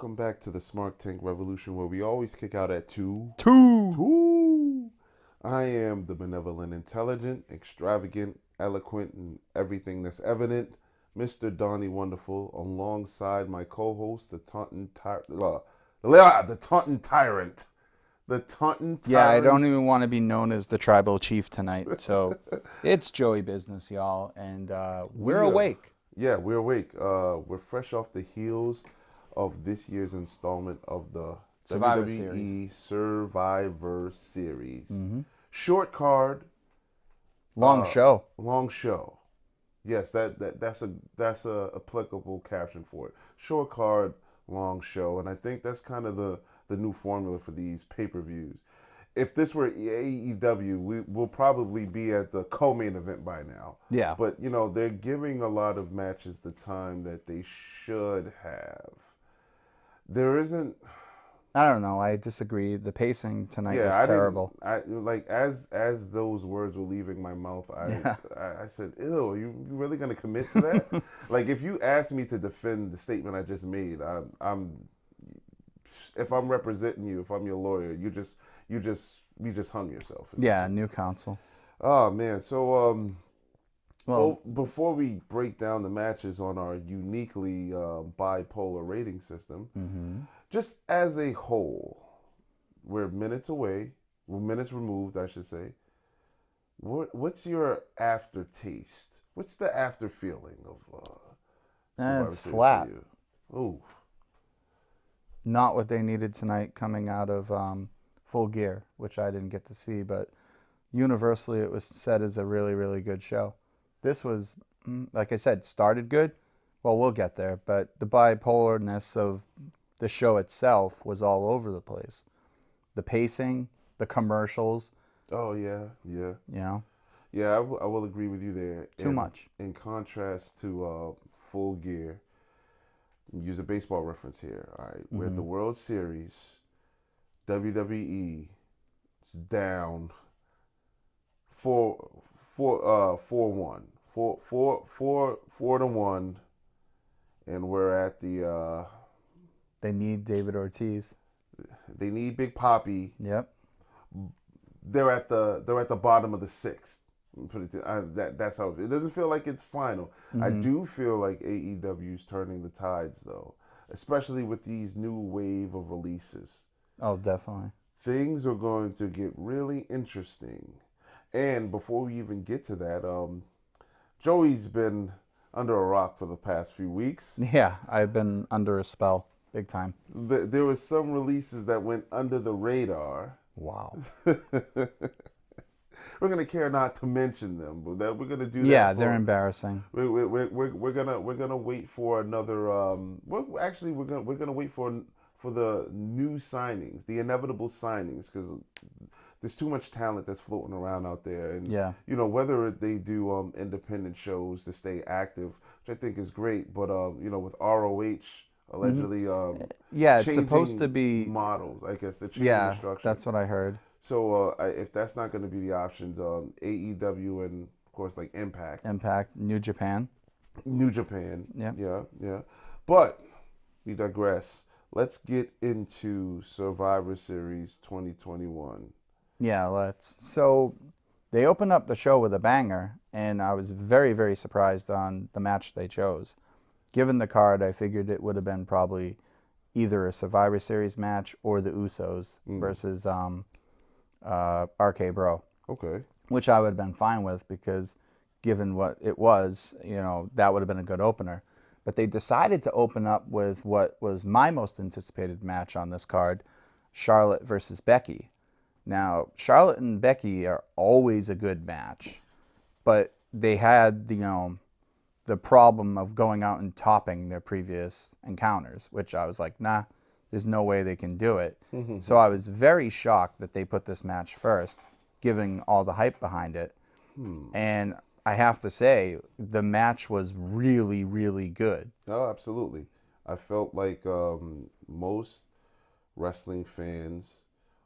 Welcome back to the SmarkTank Revolution, where we always kick out at two. Two. Two. I am the benevolent, intelligent, extravagant, eloquent, and everything that's evident, Mr. Donnie Wonderful, alongside my co-host, the taunting the taunting tyrant, the taunting Yeah, I don't tyrant. even want to be known as the tribal chief tonight. So it's Joey business, y'all, and we're awake. Yeah, we're awake. We're fresh off the heels of this year's installment of the Survivor WWE Survivor Series. Mm-hmm. Short card, Long show. long show. Yes, that's a applicable caption for it. Short card, long show, and I think that's kind of the new formula for these pay-per-views. If this were AEW, we'll probably be at the co-main event by now. Yeah. But they're giving a lot of matches the time that they should have. There isn't. I don't know. I disagree. The pacing tonight was I terrible. didn't. As those words were leaving my mouth, I said, "Ew, you really gonna commit to that?" Like, if you asked me to defend the statement I just made, if I'm representing you, if I'm your lawyer, you just hung yourself. Yeah, new counsel. Oh man, so Well, before we break down the matches on our uniquely bipolar rating system, just as a whole, we're minutes away. We're minutes removed, I should say. What's your aftertaste? What's the after feeling of Survivor it's Series flat. for you? Oh, Not what they needed tonight coming out of Full Gear, which I didn't get to see, but universally it was said as a really, really good show. This was, like I said, started good. Well, we'll get there, but the bipolarness of the show itself was all over the place. The pacing, the commercials, oh yeah, yeah. you know, Yeah, I will agree with you there. too much. In contrast to Full Gear, use a baseball reference here. All right, we're at the World Series. WWE is down 4-1, 4-1, and we're at the. They need David Ortiz. They need Big Papi. Yep. They're at the bottom of the sixth. Put it that's how it doesn't feel like it's final. I do feel like AEW is turning the tides though, especially with these new wave of releases. Oh, definitely. Things are going to get really interesting. And before we even get to that, Joey's been under a rock for the past few weeks. Yeah, I've been under a spell, big time. There were some releases that went under the radar. Wow. We're gonna care not to mention them, but that we're gonna do that. Yeah, they're embarrassing. We're gonna wait for another. We're gonna wait for the new signings, the inevitable signings, because there's too much talent that's floating around out there, and Yeah. whether they do independent shows to stay active, which I think is great, but with ROH allegedly Yeah, it's changing supposed to be models. I guess they're changing the Yeah, structure. that's what I heard. So if that's not going to be the options, AEW and of course like Impact, New Japan. New Japan, Yeah. yeah. But we digress. Let's get into Survivor Series 2021. Yeah, let's. So they opened up the show with a banger, and I was very, very surprised on the match they chose. Given the card, I figured it would have been probably either a Survivor Series match or the Usos versus RK Bro. Okay. Which I would have been fine with because given what it was, that would have been a good opener. But they decided to open up with what was my most anticipated match on this card, Charlotte versus Becky. Now, Charlotte and Becky are always a good match, but they had the problem of going out and topping their previous encounters, which I was like, nah, there's no way they can do it. So I was very shocked that they put this match first, giving all the hype behind it. And I have to say, the match was really, really good. Oh, absolutely. I felt like most wrestling fans,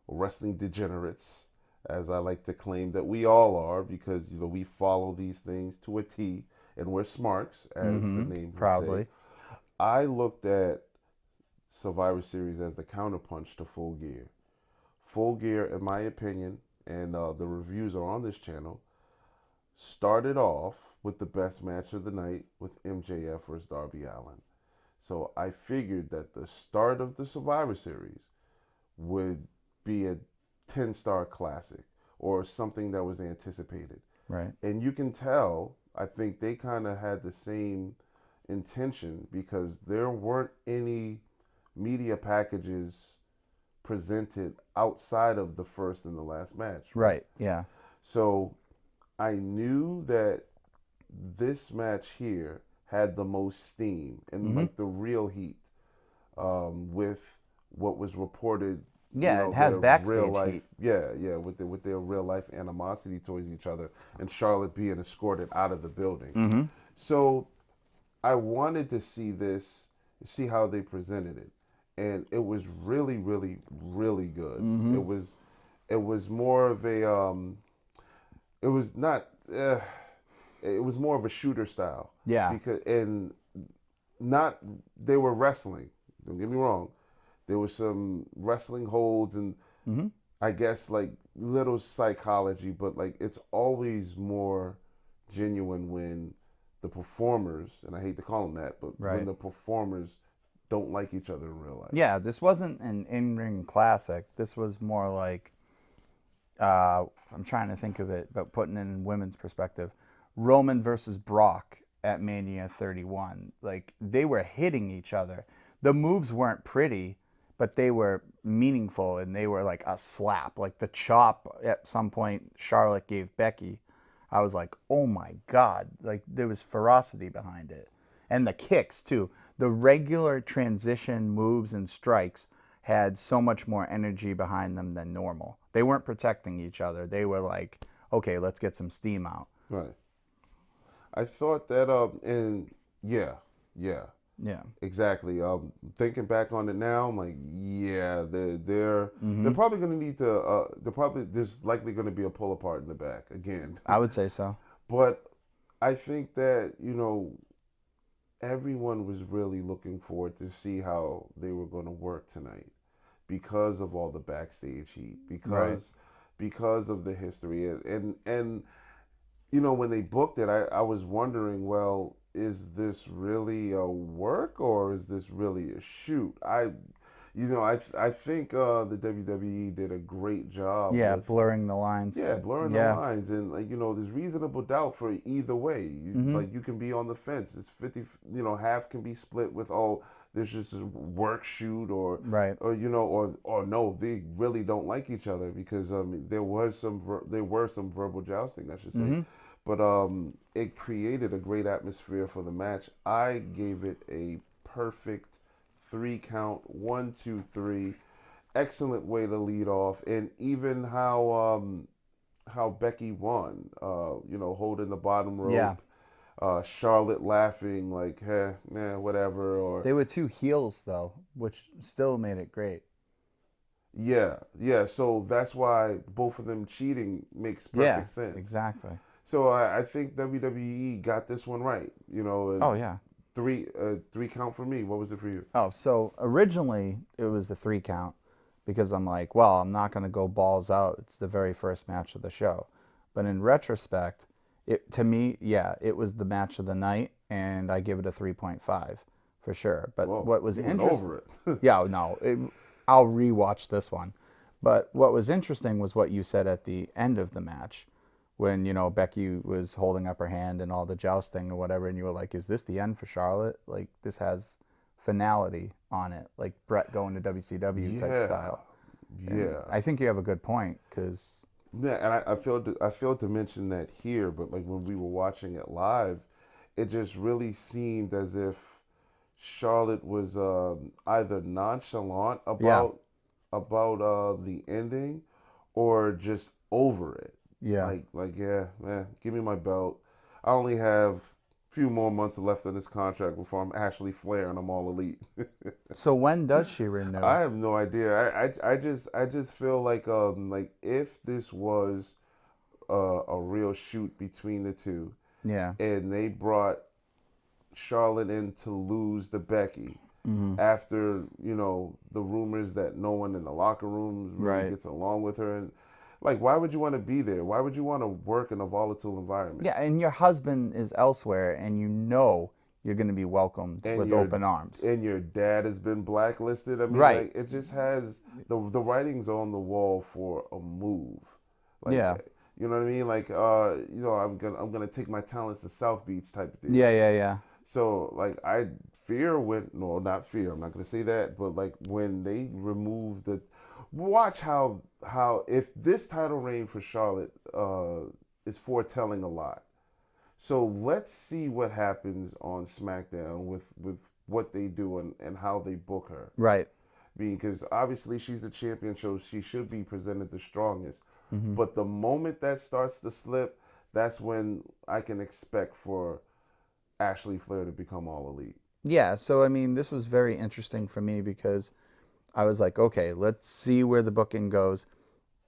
or wrestling degenerates, as I like to claim that we all are, because we follow these things to a T, and we're smarks, as the name would Proudly. say. I looked at Survivor Series as the counterpunch to Full Gear. Full Gear, in my opinion, and the reviews are on this channel, started off with the best match of the night with MJF versus Darby Allin. So I figured that the start of the Survivor Series would be a 10-star classic or something that was anticipated. Right. And you can tell, I think they kind of had the same intention because there weren't any media packages presented outside of the first and the last match. Right, yeah. So I knew that this match here had the most steam and like the real heat with what was reported. Yeah, it has their backstage real life, heat. Yeah, with their real life animosity towards each other, and Charlotte being escorted out of the building. So I wanted to see how they presented it, and it was really, really, really good. It was more of a it was not it was more of a shooter style. Yeah. Because not they were wrestling. Don't get me wrong. There was some wrestling holds and I guess like little psychology, but like it's always more genuine when the performers, and I hate to call them that, but when the performers don't like each other in real life. Yeah, this wasn't an in-ring classic. This was more like, I'm trying to think of it, but putting it in women's perspective, Roman versus Brock at Mania 31. Like, they were hitting each other. The moves weren't pretty, but they were meaningful, and they were like a slap. Like the chop at some point Charlotte gave Becky, I was like, oh my God. Like, there was ferocity behind it. And the kicks, too. The regular transition moves and strikes had so much more energy behind them than normal. They weren't protecting each other. They were like, okay, let's get some steam out. Right. I thought that, and yeah, exactly. Thinking back on it now, I'm like, yeah, they're probably going to need to. There's likely going to be a pull apart in the back again. I would say so. But I think that everyone was really looking forward to see how they were going to work tonight because of all the backstage heat, because of the history, and when they booked it, I was wondering, well, is this really a work or is this really a shoot? I think the WWE did a great job. Yeah, blurring the lines. Yeah, blurring the lines, and there's reasonable doubt for either way. Like you can be on the fence. It's 50. Half can be split with there's just a work shoot or no, they really don't like each other because there were some verbal jousting, I should say. But it created a great atmosphere for the match. I gave it a perfect 3 count, 1, 2, 3. Excellent way to lead off, and even how Becky won. Holding the bottom rope. Yeah. Charlotte laughing like, hey, man, whatever. Or they were 2 heels though, which still made it great. Yeah. So that's why both of them cheating makes perfect sense. Exactly. So I think WWE got this one right. Oh yeah. 3 count for me. What was it for you? Oh, so originally it was the 3 count because I'm like, well, I'm not going to go balls out. It's the very first match of the show. But in retrospect, to me, it was the match of the night, and I give it a 3.5 for sure. But what was interesting? Over it. Yeah, no, I'll rewatch this one. But what was interesting was what you said at the end of the match. When, Becky was holding up her hand and all the jousting or whatever, and you were like, is this the end for Charlotte? Like, this has finality on it, like Brett going to WCW type style. And I think you have a good point, because... Yeah, and I failed to mention that here, but like when we were watching it live, it just really seemed as if Charlotte was either nonchalant about the ending or just over it. Yeah. Give me my belt. I only have a few more months left in this contract before I'm Ashley Flair and I'm all elite. So when does she renew? I have no idea. I just feel like if this was a real shoot between the two, and they brought Charlotte in to lose to Becky, after, the rumors that no one in the locker room really Right. gets along with her. And, like, why would you want to be there? Why would you want to work in a volatile environment? Yeah, and your husband is elsewhere, and you know you're going to be welcomed And with open arms. your dad has been blacklisted. I mean, Right. like, it just has the writings on the wall for a move. Like, Yeah. you know what I mean? Like, I'm gonna take my talents to South Beach type of thing. Yeah, yeah, yeah. So, like, I fear when, no, not fear, I'm not going to say that, but, like, when they remove watch how, if this title reign for Charlotte is foretelling a lot. So, let's see what happens on SmackDown with what they do and how they book her. Right. Because obviously she's the champion, so she should be presented the strongest. Mm-hmm. But the moment that starts to slip, that's when I can expect for Ashley Flair to become all elite. Yeah, so I mean, this was very interesting for me because I was like, okay, let's see where the booking goes.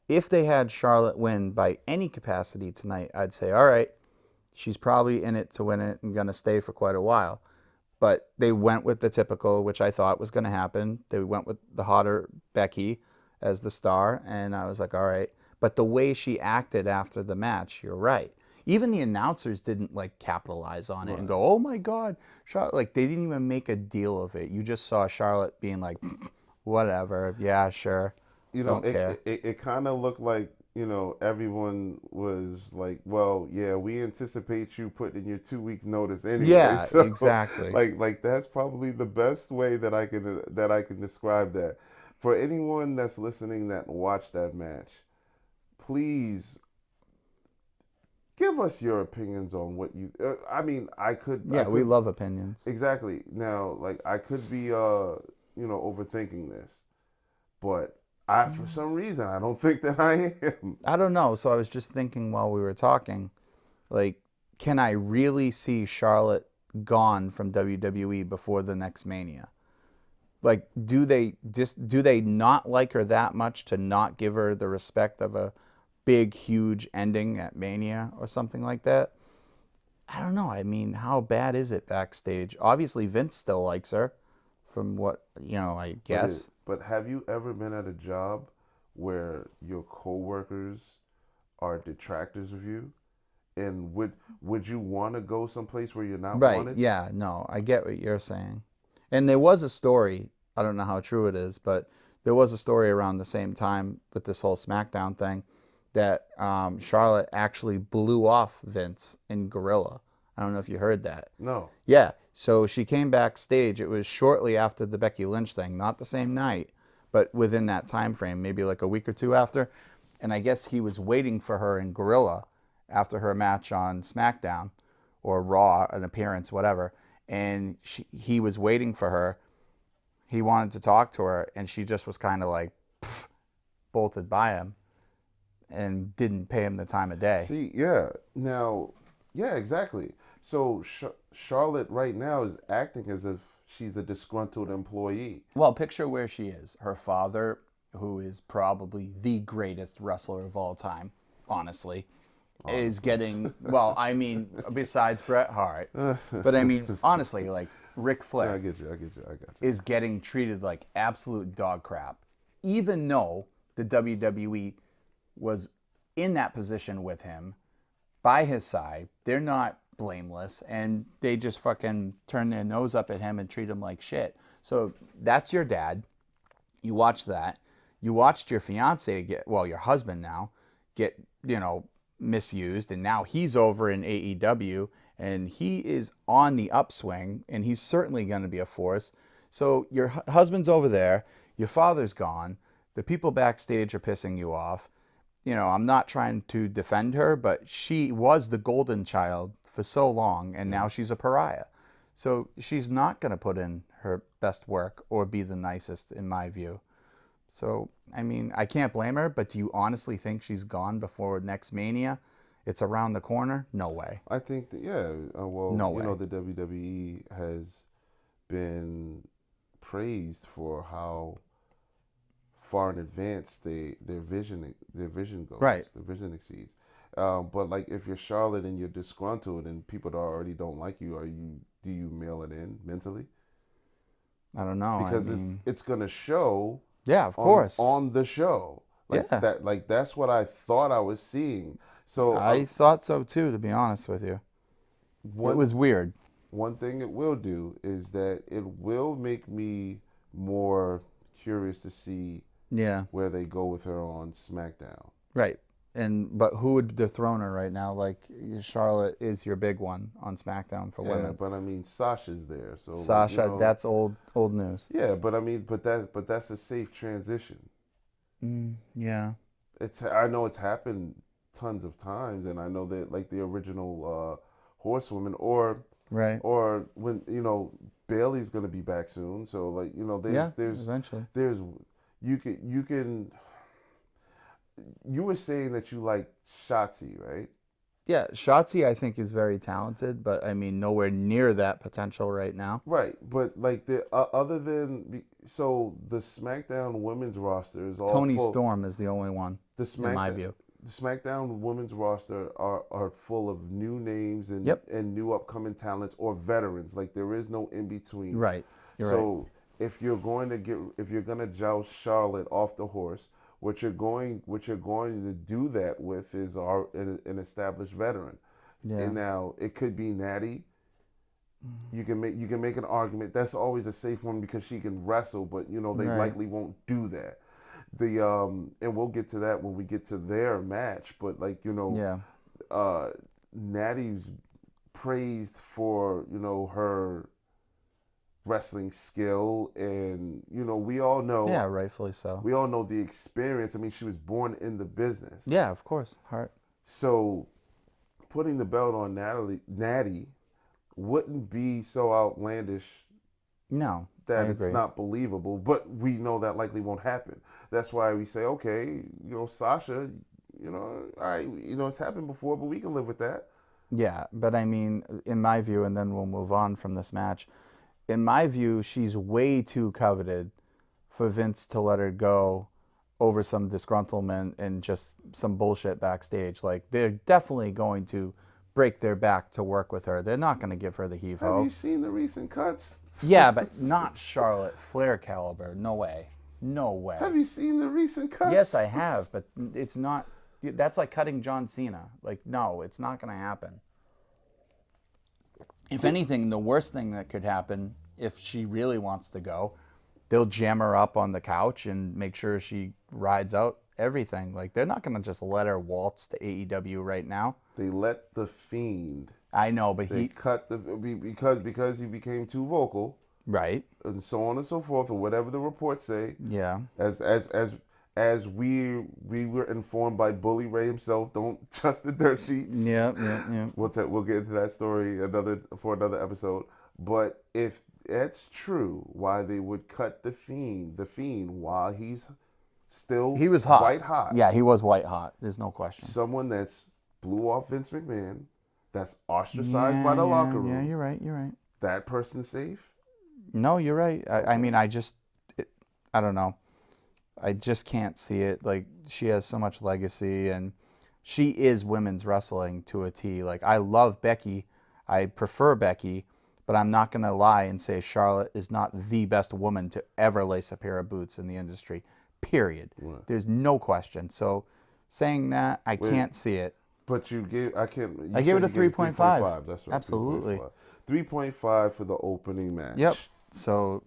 If they had Charlotte win by any capacity tonight, I'd say, all right, she's probably in it to win it and going to stay for quite a while. But they went with the typical, which I thought was going to happen. They went with the hotter Becky as the star, and I was like, all right. But the way she acted after the match, you're right. Even the announcers didn't like capitalize on it and go, "Oh my God, Charlotte!" Like they didn't even make a deal of it. You just saw Charlotte being like, "Whatever, yeah, sure, don't care." It kind of looked like, everyone was like, well, yeah, we anticipate you putting your 2 weeks notice anyway. Yeah, So, exactly. Like that's probably the best way that I can describe that. For anyone that's listening that watched that match, please give us your opinions on what you. I mean, Yeah, we love opinions. exactly. Now, like, I could be, overthinking this, but for some reason, I don't think that I am. I don't know. So I was just thinking while we were talking, like, can I really see Charlotte gone from WWE before the next Mania? Like, do they not like her that much to not give her the respect of a big, huge ending at Mania or something like that? I don't know. I mean, how bad is it backstage? Obviously, Vince still likes her, from what I guess. But have you ever been at a job where your coworkers are detractors of you? And would you want to go someplace where you're not Right. wanted? Yeah. No, I get what you're saying. And there was a story. I don't know how true it is, but there was a story around the same time with this whole SmackDown thing that Charlotte actually blew off Vince in Gorilla. I don't know if you heard that. No. Yeah. So she came backstage. It was shortly after the Becky Lynch thing, not the same night, but within that time frame, maybe like a week or two after. And I guess he was waiting for her in Gorilla after her match on SmackDown or Raw, an appearance, whatever. And he was waiting for her. He wanted to talk to her, and she just was kind of like bolted by him and didn't pay him the time of day. See, yeah. Now, yeah, exactly. So Charlotte right now is acting as if she's a disgruntled employee. Well, picture where she is. Her father, who is probably the greatest wrestler of all time, honestly, is getting, well, I mean, besides Bret Hart, but I mean, honestly, like Ric Flair I get you. is getting treated like absolute dog crap, even though the WWE was in that position with him, by his side. They're not blameless, and they just fucking turn their nose up at him and treat him like shit. So that's your dad. You watched that. You watched your fiance your husband now, get, misused, and now he's over in AEW, and he is on the upswing, and he's certainly going to be a force. So your husband's over there, your father's gone, the people backstage are pissing you off. I'm not trying to defend her, but she was the golden child for so long, and now she's a pariah. So she's not going to put in her best work or be the nicest, in my view. So, I mean, I can't blame her, but do you honestly think she's gone before next Mania? It's around the corner? No way. I think that, yeah. Well, No way. the WWE has been praised for how far in advance their vision goes. Right. Their vision exceeds. But like, if you're Charlotte and you're disgruntled and people that already don't like you, do you mail it in mentally? I don't know. because I mean, it's gonna show yeah, of course. on the show. Like Yeah. that, like that's what I thought I was seeing. So I thought so too, to be honest with you. It one was weird. one thing it will do is that it will make me more curious to see Yeah. where they go with her on SmackDown. Right. But who would dethrone her right now? Like Charlotte is your big one on SmackDown for Yeah, women. but I mean Sasha's there, so like, Sasha, that's old news. yeah, but I mean, but that's a safe transition. Yeah. I know it's happened tons of times, and I know that like the original Horsewoman, Right. or when Bailey's gonna be back soon, so like there's Eventually. you can you were saying that you like Shotzi, right? Yeah, Shotzi I think is very talented, but I mean nowhere near that potential right now. Right, but like the other than so the SmackDown women's roster is all Tony full. Storm is the only one, The in my view. The SmackDown women's roster are full of new names and Yep. and new upcoming talents or veterans. Like there is no in between. Right. You're So if you're going to joust Charlotte off the horse, what you're going to do that with is an established veteran. Yeah. And now it could be Natty. You can make an argument. That's always a safe one because she can wrestle, but they Right. likely won't do that. And we'll get to that when we get to their match. But like Yeah. Natty's praised for her wrestling skill, and we all know. Yeah, rightfully so. We all know the experience. I mean, she was born in the business. Yeah, of course. Heart. So putting the belt on Natty wouldn't be so outlandish No. that I it's agree. not believable, but we know that likely won't happen. That's why we say, okay, Sasha, all right, it's happened before, but we can live with that. Yeah, but I mean, in my view, and then we'll move on from this match. In my view, she's way too coveted for Vince to let her go over some disgruntlement and just some bullshit backstage. Like, they're definitely going to break their back to work with her. They're not going to give her the Have heave-ho. you seen the recent cuts? Yeah, but not Charlotte Flair caliber. No way. No way. Have you seen the recent cuts? Yes, I have, but it's not. That's like cutting John Cena. Like, no, it's not going to happen. If anything, the worst thing that could happen, if she really wants to go, they'll jam her up on the couch and make sure she rides out everything. Like, they're not going to just let her waltz to AEW right now. They let the Fiend. I know, but They cut because he became too vocal, right, and so on and so forth, or whatever the reports say. yeah, As we were informed by Bully Ray himself, don't trust the dirt sheets. yeah. We'll get into that story for another episode. But if that's true, why they would cut the Fiend while he was hot, white hot. Yeah, he was white hot. There's no question. Someone that's blew off Vince McMahon, that's ostracized by the locker room. Yeah, you're right. That person's safe. No, you're right. I mean, I don't know. I just can't see it. Like, she has so much legacy, and she is women's wrestling to a T. Like, I love Becky. I prefer Becky, but I'm not going to lie and say Charlotte is not the best woman to ever lace a pair of boots in the industry, period. Right. There's no question. So saying that, I can't see it. But I gave it a 3.5. That's right. Absolutely. 3.5 for the opening match. Yep. So